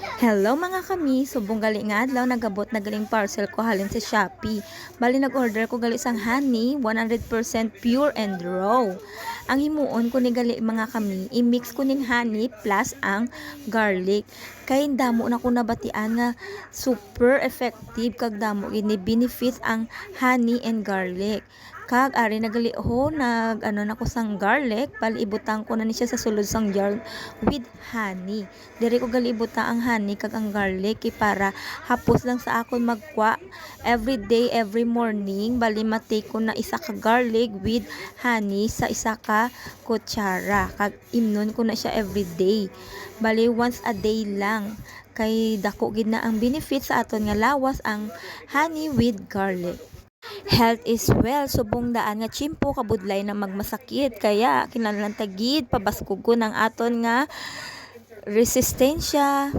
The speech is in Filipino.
Hello mga kami, subong gali nga adlaw nagabot na galing parcel ko halin sa Shopee. Bali nag-order ko gali sang honey, 100% pure and raw. Ang himuon ko ni gali mga kami, i-mix ko ning honey plus ang garlic. Kay damo na ko nabatian nga super effective kag damo ini benefits ang honey and garlic. Kag ari nagali ho na ko sang garlic, bali ibutang ko na ni siya sa sulod sang jar with honey. Diri ko gali ibutang ang honey kag ang garlic para hapos lang sa akon magkwa every day, every morning. Bali matake ko na isa ka garlic with honey sa isa ka kutsara kag imnon ko na siya every day. Bali once a day lang kay dako gid na ang benefit sa aton nga lawas ang honey with garlic. Health is well, subong daan nga chimpo kabudlay na magmasakit kaya kinahanglan tagid pabaskog ko ng aton nga resistensya.